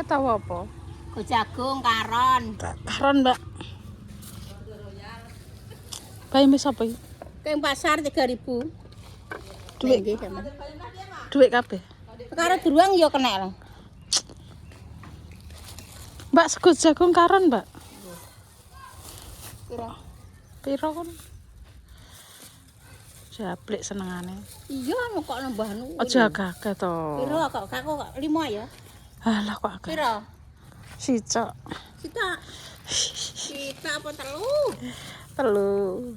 Tahu apa? Go jagung karon. Karon, Mbak. Bayi mis apa iki? Keng pasar 3.000. Duit. Nggih, Mas. Duit kabeh. Karo druang ya kena lho. Mbak sego jagung karon, Mbak. Piro? Piro kon? Jablek senengane. Iya, kok nambahnu. Aja agak to. Piro kok 5 ya? Alah kok agak. Piro? Sicok. Sita apa telu? Telu.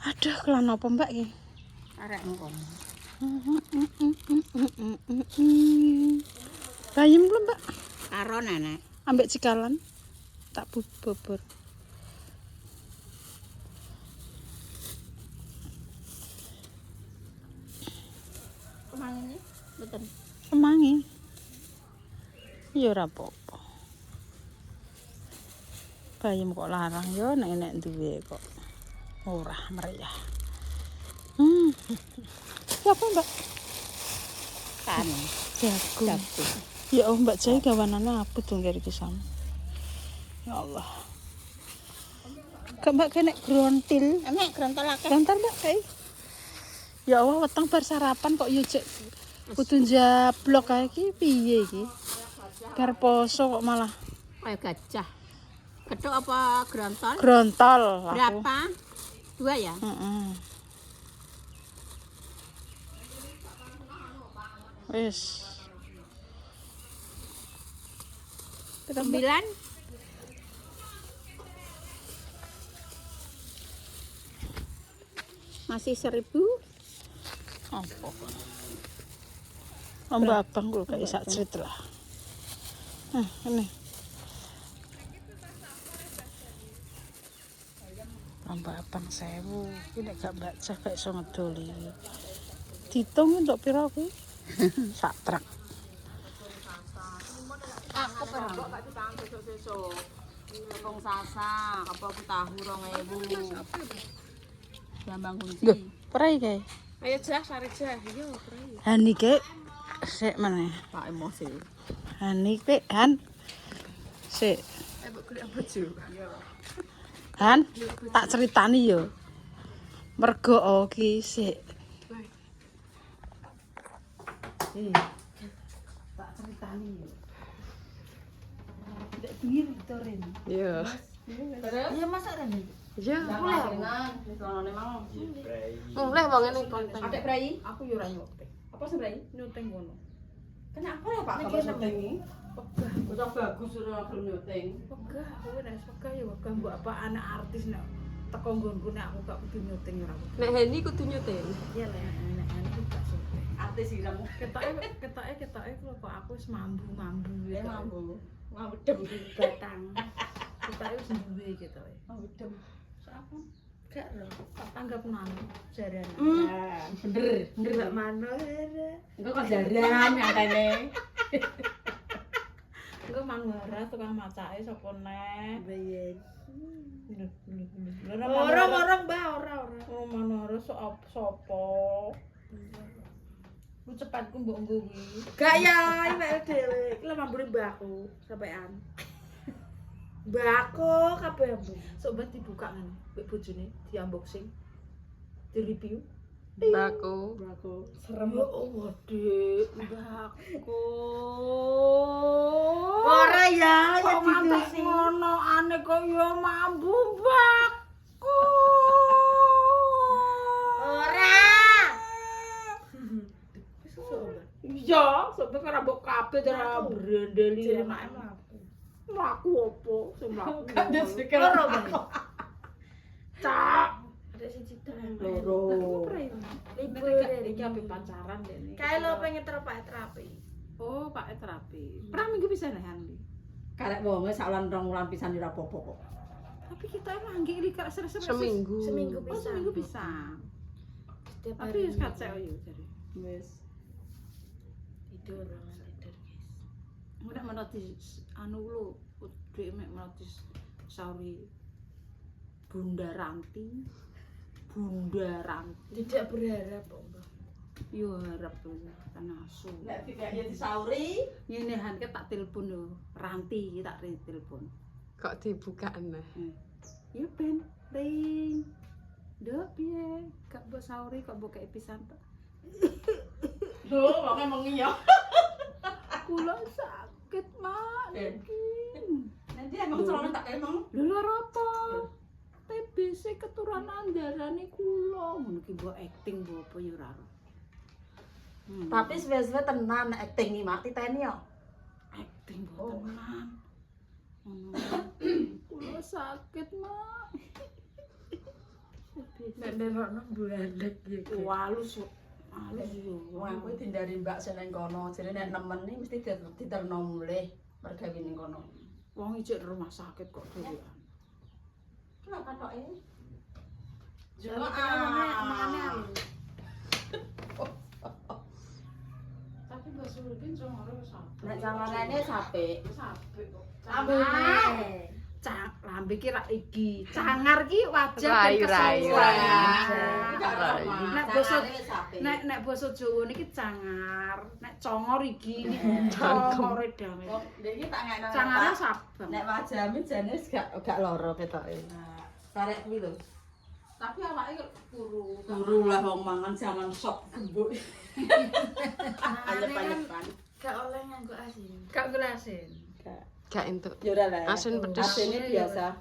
Aduh, kelan apa Mbak iki? Arek engkon. Bayem belum, Mbak? Karon anak. Ambek cikalan. Tak bubur. Kemangine? Mboten. Kemangi. Ya ora apa-apa. Bayem kok larang ya nek duwe kok. Ora meriah. Siapa Mbak? Kan. Jagung. Ya oh Mbak Jai gawanane apa dong kari kesana. Ya Allah. Kak Mbak kena grontil. Enek grontol akeh. Grontal Mbak kae. Ya Allah weteng bar sarapan kok yo cek kudu njablok kae iki piye iki? Bar poso kok malah Kayak gajah. Gethuk apa grontol? grontol aku. Berapa? 2 ya? Heeh. Wis. 9. Masih 1.000. Apa? Mbak Abang kok kayak sak crit lah. Ini. Mbak Abang 1000. Ini gak baca kayak iso ngedoli. Ditung untuk piro kuwi? Sak truk. Aku pernah kok ditang sesuk-sesuk. Tepung sasa, apa aku tahu 2.000. Bambang kunci. Lho, prai kae. Ayo jah, sare jah. Iya, prai. Hani kae sik meneh. Pak emosi. Hani kae Han. Sik. Mbok golek bojo. Han, tak ceritani yo. Mergo iki sik. Tak ceritani yo. Dek pinggir to Ren. Iya. Iya masak Ren. Iya, mulai. Mulai wong ngene konten. Adek Brai, aku yo ora nyopek. Apa sih Brai? Nyoteng ngono. Kenapa ya Pak kalau nyoteng iki? Pegah. Kok bagus ora gelem nyoteng. Pegah, aku nek pegah ya pegah mbok apa anak artis nek teko nggonku nek aku gak kudu nyoteng ora. Nek Heni kudu nyoteng. Iya lah, nek Heni ku gak nyoteng. Artis ireng. Ketoke kok aku wis mambu. Mambu. Mambu dem batang. Ketoke wis duwe ketoke. Mambu dem. Apa? Gak lho, tak tanggap nang jarane. Bener gak mano. Engko kok jaran nyatane. Engko mangwara tukang macake sapa neh? Bayen. Orang Mbak, ora. Manora sapa? Lu cepatku mbok nggo kuwi. Gak ya, iwek dhewe. Iki lho mambune mbahku sampean. Mbahku kabeh ambu. Sok mbah dibuka ngene, mbek bojone di-unboxing. Di-review. Mbahku. Serem. Ya Allah, Dik. Mbahku. Ora ya, ya dikasih. Ngono ane kok ya mambu mbahku. Ora. Iya, sampe karo mbok kabeh cara brendeli anake. Mlaku opo? Sing mlaku. Gak speaker loro, Bang. Cak. Ada siji tok. Loro. Iki ape pacaran dene. Kae lo pengen terapi. Oh, Pak terapi. Pernah minggu bisa nehan li. Karek wonge sak wulan 2 wulan pisan ora apa-apa kok. Tapi kita emang nggih iki kak seres seminggu bisa. Oh, seminggu bisa. Tapi wis kacek yo jare. Wis. Tidur orang tidur, guys. Nek menoti anu lho, dhek mek menoti sauri Bunda Ranti. Tidak berharap, Mbak. Yo harap tenan asu. Nek digawe disauri, Ngene han ke tak telepon lho, Ranti tak telepon. Kok dibukane? Ya ben ring. Nduk piye? Gak mbok sauri kok mbok kei pisan tok. lho kok mengi ya. Kula sakit, Mak. Niki. Nanti emang celana tak emang. Lho lara apa? TBC keturunan darane kula. Ngono ki mbok acting mbok apa ya ora. Tapi suwe-suwe tenan acting iki Mak titeni yo. acting mbok tenan. Ngono. Kula sakit, Mak. Nek nerokno buandek iki. Walus yo. Halus yo. Wong kuwi dindari Mbak seneng kono, jare nek nemen iki mesti diterno mulih mergawe ning kono. Wong ijek rumah sakit kok dhewean. Kenapa tok ini? Tapi Mbak Sulkin songore wis apik. Nek janganane sapik. Apik kok. Lambene. Lambe ki rak iki. Cangar ki wajar Rai, rai, rai. Nek basa Jawa niki cangar. Nek congor iki congore dame. Iki tak ngene. Cangare sabang. Nek wajahmu jane gak lara ketoke. Karek kuwi lho. Tapi awake kuru. Guru lah wong mangan jangan sok gembuk. Anyep-anyepan. Gak oleh nganggo asin. Gak gelasin. Gak entuk. Ya ora lah. Asin pedes. Asine biasa.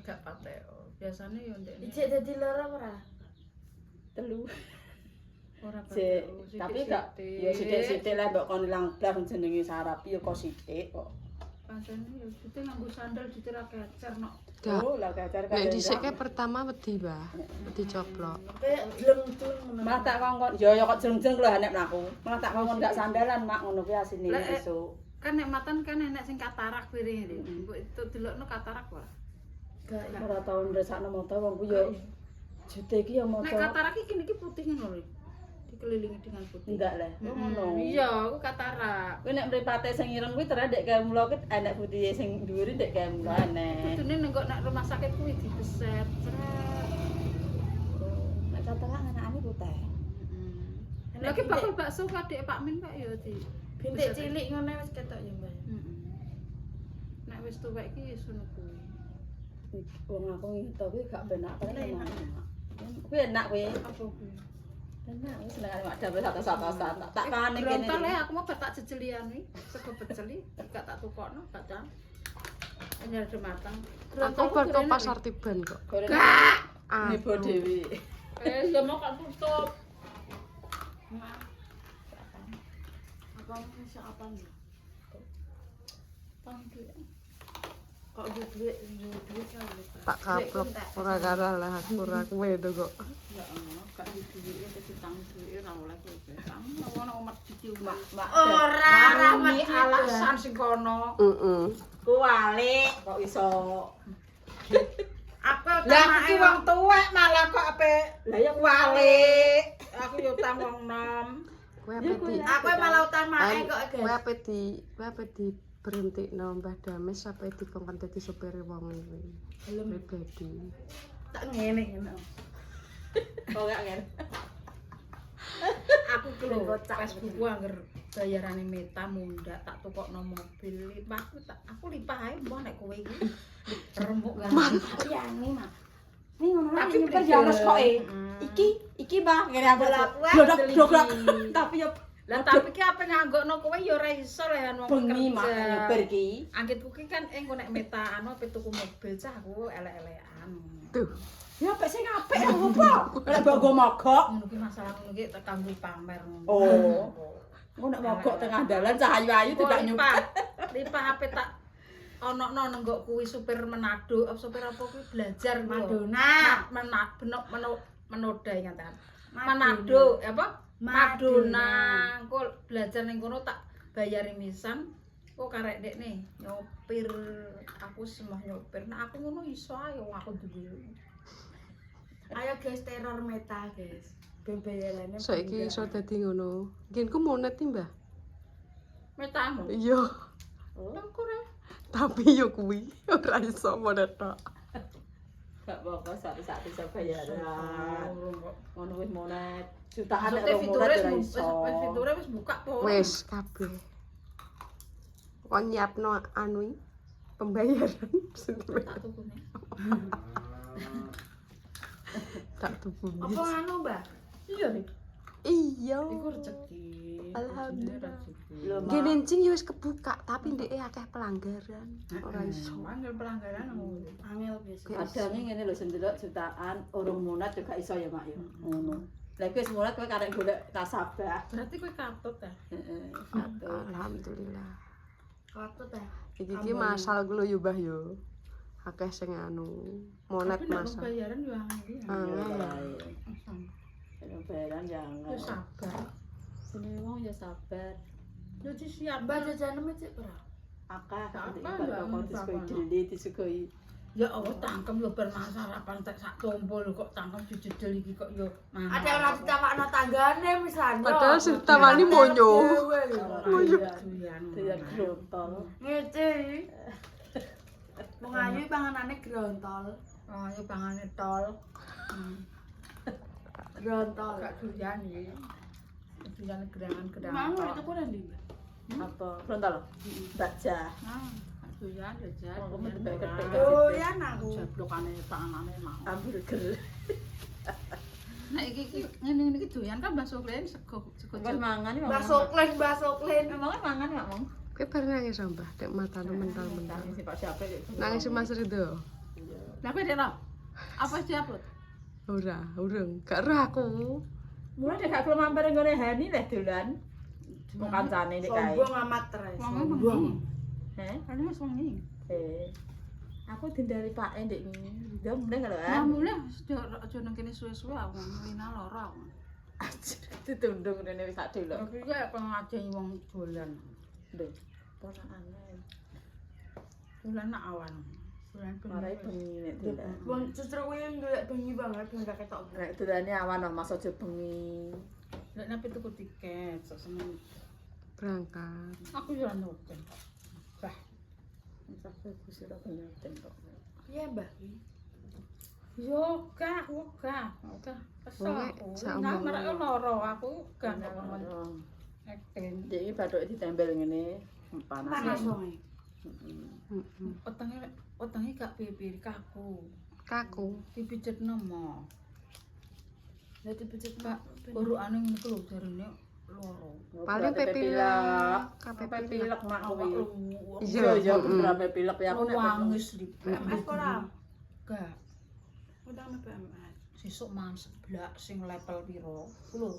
Gak pateo. Biasane yo ndek. Ijek dadi lara ora? Telu. Ora Sik, pateo. tapi gak ya sithik-sithik lah mbok kon ilang blas jenenge sarapi ya kok sithik kok. Pancene yo dite nganggo sandal dite ra kecer nok. Gak. Oh, lah kacar Nek dhisike pertama wedi, Mbah. Wedi coplok. Kayak glengtun ngono. Malah tak kongkon, ya kok jeng-jeng lho nek mlaku. Malah tak kongkon gak sandalan mak ngono kuwi asine esuk. Kan nek matan kan enek sing katarak piring iki. Mbok itu delokno katarak wae. Gak Ora tau ndresakno moto wong ku ya jute iki ya moto. Nek katarak iki niki putih ngono lho. Dikelilingi dengan putih. Enggak lah. Ngono. Iya, aku katarak. Kuwi nek mripate sing ireng kuwi terus ndek gawe mulo kuwi enek putih sing dhuwur ndek gawe mulo aneh. Kudune nek rumah sakit kuwi dibeset. Nek katarak anakane putih. Lagi bakal bakso kadek Pak Min Pak ya di. bintik cilik ngene wis ketok ya, Mbak. Nek wis tuwek iki wis ngono kuwi. Wong aku ngito kuwi gak penak paling enak. Kuwi enak kuwi. Apa kuwi? Enak wis senengane mak dapet satu-satu. Tak kane kene. Brontal ya aku mau tak jejelian wi. Sego peceli gak tak tukokno kadang. Anyar matang. Aku bar ke pasar Tiban kok. Gak. Nibo Dewi. Ya mau kan tutup. Apa bisa apa nih? Kok duit kali. Tak kaplok ora kalah lah aku ora kuwe to kok. Ya Allah, gak duwe dadi tang duwe ora oleh kowe. Tang ono omat dicium. Mak Ora Rami alasan sing kono. Heeh. ku walik kok iso. Apa Lah iki wong tuwek malah kok ape Lah ya ku walik. aku yo utang wong nom. Kowe ape di Aku malah utang mae kok, kowe guys. ape di berhenti Mbah Dames sampai dikongkon dadi supir wong iki. Pribadi. Tak ngene. Kok gak ngene. Aku ki lho Facebook angger bayarane Meta mundak tak tukokno mobil. Aku lipah ae mbah nek kowe iki rembuk kan. Yani, Mak. Nih ngono Tapi iki perjalanan kok iki Mbak ngene apa blok tapi yo Lah tapi ki ape nganggokno kowe ya ora iso lehan wong bengi mak nyeber ki. Anggitku ki kan engko nek Meta anu ape tuku mobil cah aku elek-elekan. Tuh. Ya apik sing apik opo? Nek mbok mogok. Ngono ki masalah ngono ki tak kanggo pamer ngono. Oh. Engko nek mogok tengah dalan cah ayu-ayu tidak nyupat. Lipah ape tak ono nenggok kuwi supir Manado, supir apa kuwi belajar Madonna. Menoda ingatan. Manado, apa? Madonna. Engko belajar ning kono tak bayari misan. Kok karek dekne nyopir. Aku semah nyopir. Nah aku ngono iso ae wong aku duwe. Ayo guys teror Meta, guys. Ben bayarane. Saiki iso dadi ngono. Ngenku monet iki, Mbah. Metamu. Iya. Tengkure. Tapi yo kuwi ora iso monet tok. Gak apa-apa satu bisa bayaran. kok. Ngono wis monet. Jutaan nek Maksudnya rong fiturnya monet ora iso. fiturnya wis buka po. Wes kabeh. Kon nyiapno anu pembayaran Tak tukune. tak tuku. Apa anu, Mbak? Iya nih. Iya. Iku rezeki. Alhamdulillah. Lho, Mak. Gini cing wis kebuka tapi ndek akeh pelanggaran. Ora iso. Panggil pelanggaran Angel biasa. Kadang ngene lho sendelok jutaan urung monet juga iso ya Mak ya. Ngono. Lah iki wis monet kowe karek golek nasabah. berarti kowe katut ta. Heeh. Satu. Alhamdulillah. Katut ya. Iki masal ku lho yo Mbah yo. Akeh sing anu monet Tapi nek masal. bayaran yo angel. Angel. Bayaran jangan. Yo sabar. Seneng wong ya sabar. Yo disiap. Mbak jajanem cek ora? Akeh Apa, nek Mbak? kok disukoi dili disukoi. Ya Allah tangkem yo bermasarapan tek sak tombol kok tangkem dijedel iki kok yo mangan. Ada ora dicawakno tanggane misalnya. Padahal sing tawani monyo. Dia grontol. Ngece. Wong ayu panganane grontol. Oh, yo pangane tol. Grontol. Gak doyan iki. Doyan gerangan-gerangan. Mangan tok. itu kurang ndi? Apa? Grontol. Baca. Nah, doyan jajan. Oh, kamu dibek-bek. Oh, ya aku. Jablokane panganane mau. Hamburger. Nah iki ngene iki doyan kan bakso klen sego Wes mangan iki. Bakso klen. Emangnya mangan ya, Mong? Kowe bar nangis Mbah, dek matane mental-mental. Nangis Pak siapa iki? Nangis Mas Ridho. Lah kowe deno. Apa diupload? Ora, urung. Gak roh aku. Mulai dek gak gelem mampir nggone Hani leh dolan. Wong kancane nek kae. Sombong amat terus. Sombong. Heh. Kan wis wengi. Aku dindari Pak ndek dia mulai lho Lah an. mulai aja nang kene suwe-suwe aku ngina lara. Ditundung rene wis sak delok. Aku iki apa ngajeni wong dolan. Lho, ponakane. Dolan nak awan. Dolan Marai bengi nek dolan. Wong justru kuwi golek bengi banget ben gak ketok. Nek dolane awan no Mas aja bengi. Nek napi tuku tiket sok seneng. Berangkat. Aku yo ora nyoten. Bah, Sampai Gusti ra penyoten kok. Piye, Mbah? yo gak, kesel Wong, aku. sak Nah, omong- mereka loro aku gak ngomong acting. Jadi iki bathuk ditempel ngene Panas panas. wong. Wetenge gak pipi kaku. Kaku. Dipijetno mo. Lah dipijet Pak, urukane ngono ku lho jarine loro. Paling pepilek, Kabeh kabeh pilek mak Awak kuwi. lu. Iya iya bener pilek ya aku nek Wangis di PMS ora. gak. Udah PMS. Sesuk mangan seblak sing level piro? Ku lho.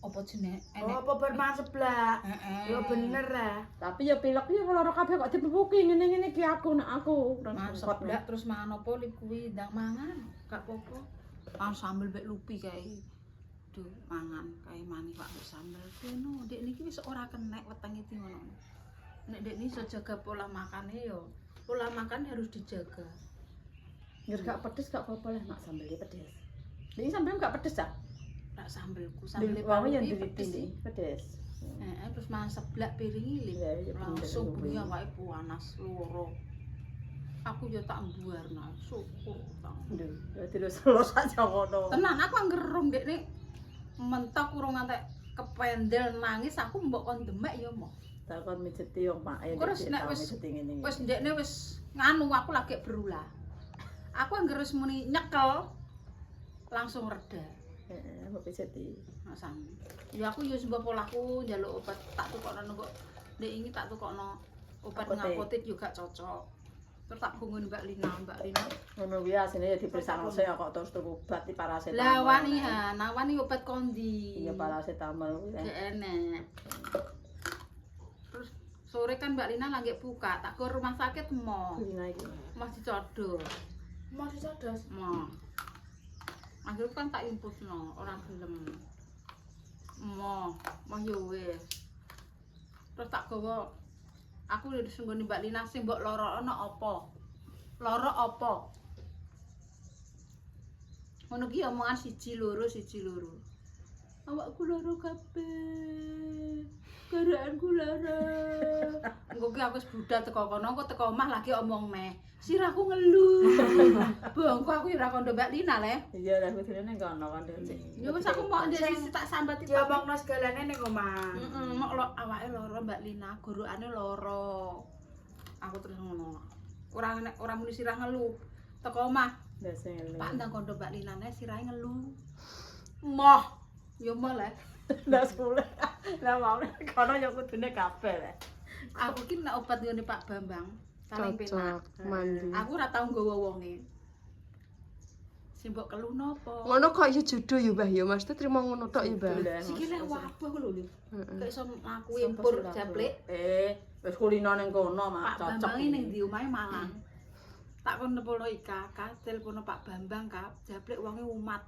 Apa jenenge? Oh, apa bermangan seblak? Heeh. Yo bener ya. tapi ya pilek ya kalau ora kabeh kok dipepuki ngene-ngene ki aku nek aku. Mangan seblak terus mangan apa li kuwi ndang mangan. Gak apa-apa. Mangan sambel mek lupi kae. Duh, mangan kae mani Pak mek sambel. Kono, Dek niki wis ora kenek wetenge iki ngono. Nek Dek niki iso jaga pola makane yo. Pola makan harus dijaga. Nggak gak pedes gak apa-apa lah mak sambelnya pedes. Ini sambel gak pedes ah? Tak sambelku Sambel sambel wae yang paling diriti pedes. pedes. Terus mangan seblak piring iki Iya, iya, bener, langsung kuwi. bunyi awake panas loro. Aku yo tak mbuarna, syukur tak. Lho, dadi lu selo saja ngono. Tenan aku anggerung Dekne mentok urung ngantek kependel nangis aku mbok kon demek yo mo. Takon mijeti wong Pak e. Terus nek wis mijeti ngene. wis Dekne wis nganu aku lagi berulah. Aku angger wis muni nyekel langsung reda. Heeh, mbok mijeti. Masan. Ya aku yo sebab polaku njaluk obat tak tukokno kok. Nek iki tak tukokno obat Apotek. ngapotit juga cocok. Terus tak bungun Mbak Lina. Ngono kuwi asine ya diperiksa saya kok terus tuku obat di parasetamol. Lah wani ha, nawani obat kondi. Iya parasetamol kuwi. Gak enak. Terus sore kan Mbak Lina lagi buka, tak ke rumah sakit mau Lina iki. masih codol, Masih cerdas. mau. Akhirnya kan tak impusno, orang gelem. Mau yo wis. Terus tak gawa aku udah disenggoni Mbak Lina sing mbok loro ana apa? Loro apa? Ngono ki omongan siji loro. Awakku loro kabeh. Garaanku lara. Engko ki aku wis budal teko kono, kok teko omah lagi omong meh. Sirahku ngelu. Bongko aku ora kondo Mbak Lina le. Iya, lah kudune ning kono kan. Ya wis aku mau ndek sisi tak sambati Diomongno segalane ning omah. Mok lo awake loro Mbak Lina, gorokane loro. Aku terus ngono. Ora muni sirah ngelu. Teko omah. Pak ndang kondo Mbak Linane sirahe ngelu. Moh. Ya moh le. Ndak sepuluh. Lah mau kono ya kudune kabeh le. Aku ki nek obat ngene Pak Bambang. Paling penak. Cocok mandi. Aku ora tau nggawa wonge. Sing mbok kelu napa? Ngono kok ya jodoh ya Mbah ya, Mas terima ngono tok ya Mbah. Sikile wabuh ku lho. Heeh. Kok iso ngaku impor jablek. Wis kulino ning kono Pak mak cocok. Bambang ning ndi omahe Malang. Tak kon nepono Ika, telepono Pak Bambang Kak, jablek wonge umat.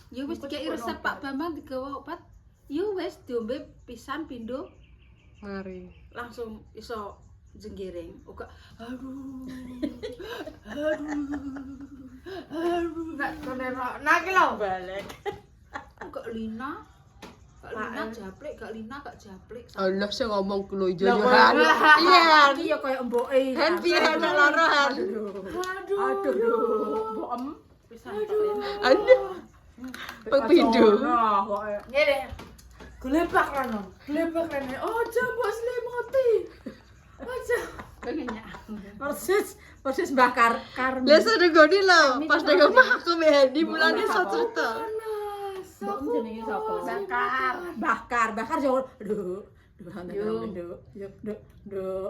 Ya wis dikeki resep Pak Bambang digawa obat. Ya wis diombe pisan pindho Mari. langsung iso jenggiring. Uga aduh. Nek kene nak iki lho. Balik. Kok Lina? Kak Lina jablek, Kak Lina gak jablek. Allah sing ngomong kulo yo Lah, Han. Iya. Iki ya koyo mboke. Han piye ana loro Han. Aduh. Mbok Pisan tok Lina. Aduh. Pengpindho. Nah, pokoke. Ngene. Glebak rono. Glebak rene. Aja mbok slimoti. Aja. Pengen Persis Mbah Karmi. Lah sedeng goni lho, pas nang omah aku mbek Hadi mulane iso cerita. Mbok jenenge sapa? Bakar yo. Aduh. Aduh. Duh.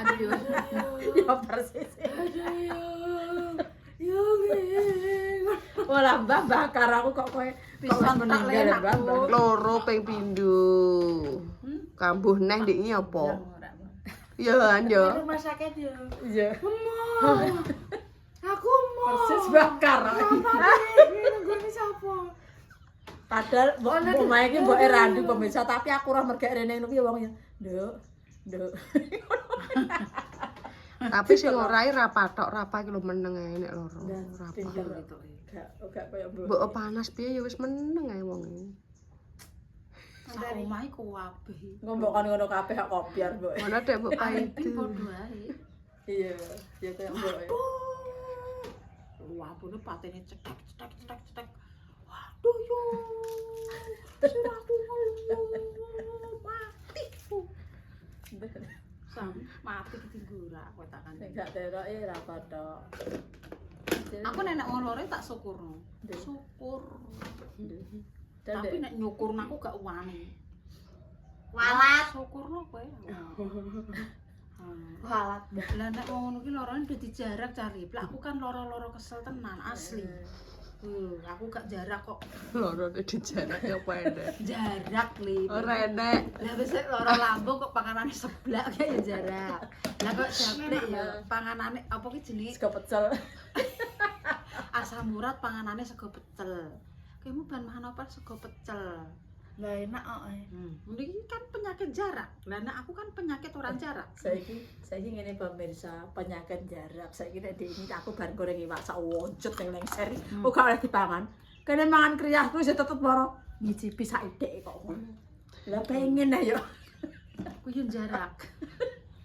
aduh. Ya persis. Yo Wala Mbah Bakar aku kok kowe pisan meninggal ya Mbah. Loro ping pindho. Kambuh neh ndik iki apa? Ya Han yo. rumah sakit yo. Iya. Aku mau. Persis Bakar. Nunggu sapa? Padahal mbok omahe iki mboke randu pemirsa tapi aku ora mergek rene ngono ki wong ya. Nduk. Tapi sing ora ra patok rapa iki lho meneng ae nek loro. Rapa. Gak koyo mbok. Mbok panas piye ya wis meneng ae wong iki. Sak omahe kuwabeh. Ngomong kan ngono kabeh kok kopiar mbok. Mana dek mbok Pahit paitu. padha ae. Iya, ya koyo mbok. Wah, bune patene cetek. Waduh yo. Sirahku ngelu. Mati. Sam, mati ketinggura aku tak kan. Sing gak teroke ra patok. Aku nek ngolore tak syukurno. Syukur. Dan Tapi nek nyukurno aku gak wani. Walat. Syukurno kowe. Walat. Lah nek wong ngono ki lorone dadi jarak cari. Lah aku kan loro-loro kesel tenan asli. Aku gak jarak kok. Loro di jarak ya apa enek. Jarak li. Ora enek. Lah wis loro lambung kok panganane seblak ya jarak. Lah kok jablek ya panganane apa ki jenenge sego pecel. asam urat panganane sego pecel. Kamu ban makan apa sego pecel. Lah enak kok. Ini kan penyakit jarak. Lah nek aku kan penyakit orang jarak. Saiki ngene pemirsa, penyakit jarak. Saiki nek ini aku bar goreng iwak sak woncut ning lengser. Ora oleh dipangan. Kene mangan kriyah kuwi tetep loro nyicipi sak ithik kok ngono. Lah pengen ae yo. Kuwi yo jarak.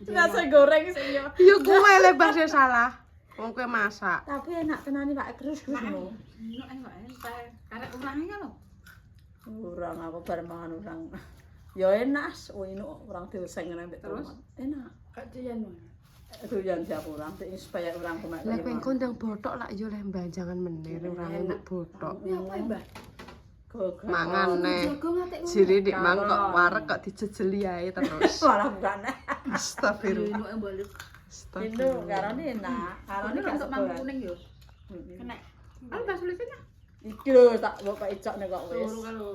Nasi goreng sih yo. Yo kowe le bahasa salah. Wong kowe masak. Tapi enak tenan Pak terus ngono. Enak ae kok entek. Karek urange kan lho. Urang aku bar mangan urang. Ya enak, urang diuseng ngene mbek Terus? Enak. Gak doyan. Doyan siap urang supaya urang kumek. Lah ping kondang botok lak yo le Mbah jangan menir ora enak botok. Kuwi apa ya, Mbak? Mangan neh. Jago ngatek ngono. Jiri dik mang kok wareg kok dijejeli ae terus. Malah bukan. Astagfirullah. Enak balik. Itu karone enak. Karone Ini gak untuk mangkuk sekolah. kuning yo. Kena. Kan Mbak sulitnya. Iki lho tak mbok Pak Icok nek kok wis. Loro kalau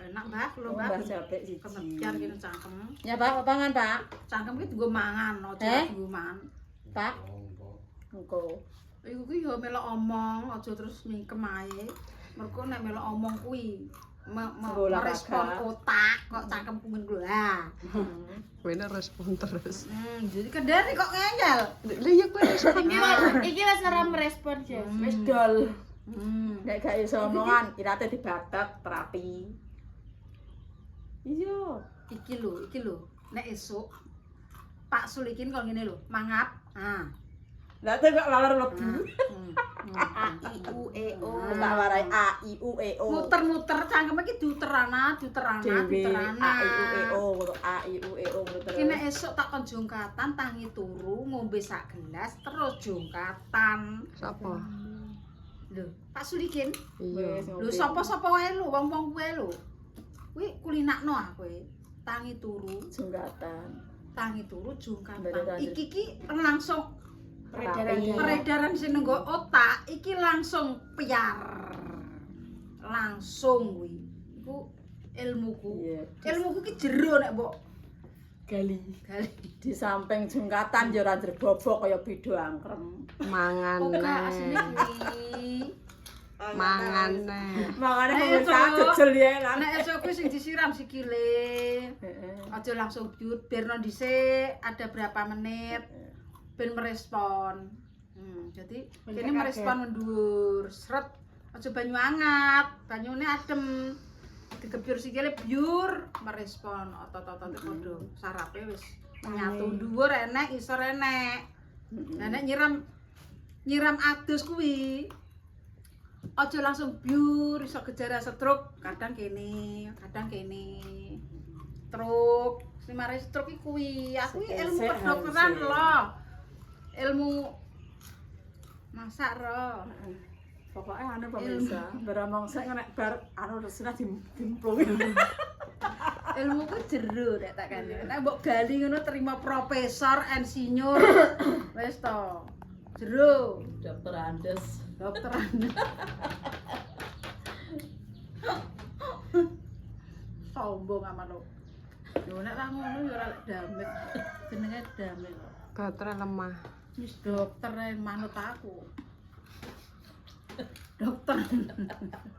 enak Mbak, lho Mbah Mbak. jabek siji. Kemepian kene cangkem. Ya Pak, pangan Pak. Cangkem ki dienggo mangan, aja dienggo mangan. Pak. Engko. Iku ki yo melok omong, aja terus mingkem ae. Mergo nek melok omong kuwi merespon otak kok cangkemku men lho. Ha. Kowe respon terus. Jadi kendari kok ngeyel. Lah ya kowe respon. Iki wis ora merespon, Jas. Wis dol. Nek gak iso omongan, irate dibatet terapi. Iya. Iki lho. Nek esuk Pak Sulikin kok ngene lho, mangap. Ah. Lah teh kok laler mlebu. A I U E O. Tak warai A I U E O. Muter-muter cangkeme iki diuterana. Dewe A I U E O ngono A I U E O ngono terus. Iki nek esuk tak kon jongkatan tangi turu ngombe sak gelas terus jongkatan. Sapa? Lho, Pak Sulikin. Iya. Lho sapa-sapa wae lho, wong-wong kuwe lho. Kuwi kulinakno ah kowe. Tangi turu jongkatan. Iki langsung peredaran sing nenggo otak iki langsung piar. Langsung kuwi. Iku ilmuku. Ilmuku ki jero nek mbok gali. di Samping jungkatan ya ora bobok kaya beda angkrem. Mangan asline neh. kuwi. Mangan neh. Makane Ayo, pemirsa Cok. jejel ya kan. Nek esuk kuwi sing disiram sikile. Aja langsung diut, berno dhisik, ada berapa menit ben merespon. Jadi kene merespon mundur, sret. Aja banyu anget, banyune adem. Digebyur sikile byur, merespon otot-otote padha. Sarape wis nyatu dhuwur enek, isor enek. Lah nek nyiram adus kuwi aja langsung byur, iso gejala stroke, kadang kene. Stroke, sing mari stroke iki kuwi. Aku iki ilmu kedokteran lho. Ilmu masak ro. Pokoke anu pemirsa, beromong sik nek bar anu resina dimplung. Ilmu ku jero nek tak kene. Nek mbok gali ngono terima profesor, insinyur. Wis to. Jero. Dokter Andes. Sombong aman lho. Yo nek ra ngono yo ora damit. Jenenge damit kok. Baterai lemah. Wis dokter manut aku. Dokter.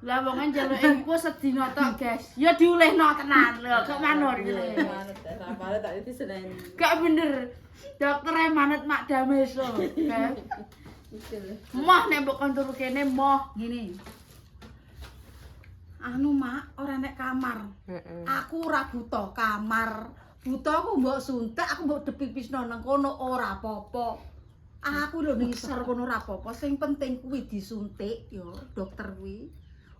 Lah wong njaluk info sedina tok, guys. Ya diulehno tenan lho, kok manut iki. Ramane tak iki seneni. Gak bener. Dokter manut Mak Dames lho, guys. Moh nek mbok kon turu kene moh. Ngene. Anu Mak, ora nek kamar. Heeh. Aku ora buta kamar. Buta aku mbok suntik, aku mbok depipisno nang kono ora apa-apa. Aku lho ngisor kono ora apa-apa. Sing penting kuwi disuntik yo, dokter kuwi.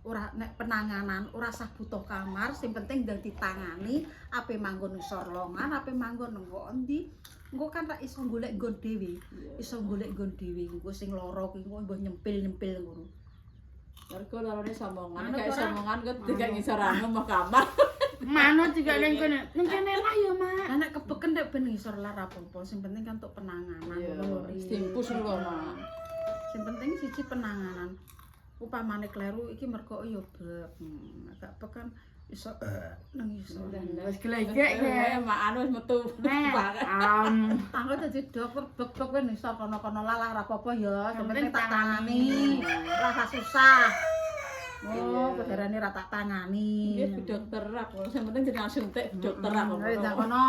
Ora nek penanganan ora usah buta kamar, sing penting ndang ditangani, ape manggon ngisor longan, ape manggon nenggo endi. Engko kan tak iso golek nggon dhewe. Iso golek nggon dhewe. Engko sing lara kuwi mbok nyempil-nyempil ngono. Mergo larane somongan, Anu kayak ora? somongan kok tidak ngisor anu mau kamar. Manut juga ning kene. Ning kene lah ya, Mak. Lah nek kepeken nek ben ngisor lar apa-apa, sing penting kan untuk penanganan ngono lho. Stimpus lho Mak. Sing penting siji penanganan. Upamane kleru iki mergo yo beb. Agak pekan iso nang iso. Wis glegek ya. Mak anu wis metu. Nek, Aku dadi dokter beb-beb kowe iso kono-kono lalah ora apa-apa ya, sing penting tak tangani. tangani. Rasa susah. Oh, kedarane ra tak tangani. Nggih dokter aku, sing penting jeneng suntik dokter aku. Wis tak kono.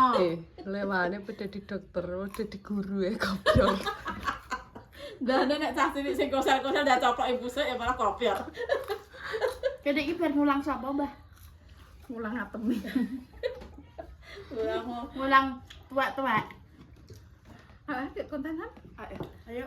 Lewane pe dadi dokter, dadi guru goblok. Lah nek cah cilik sing kosel-kosel ndak coplok ibu sik ya malah kopior. Kene iki bar mulang sapa, Mbah? Mulang ateme. Mulang tuwek-tuwek. Ayo kontenan. Ayo.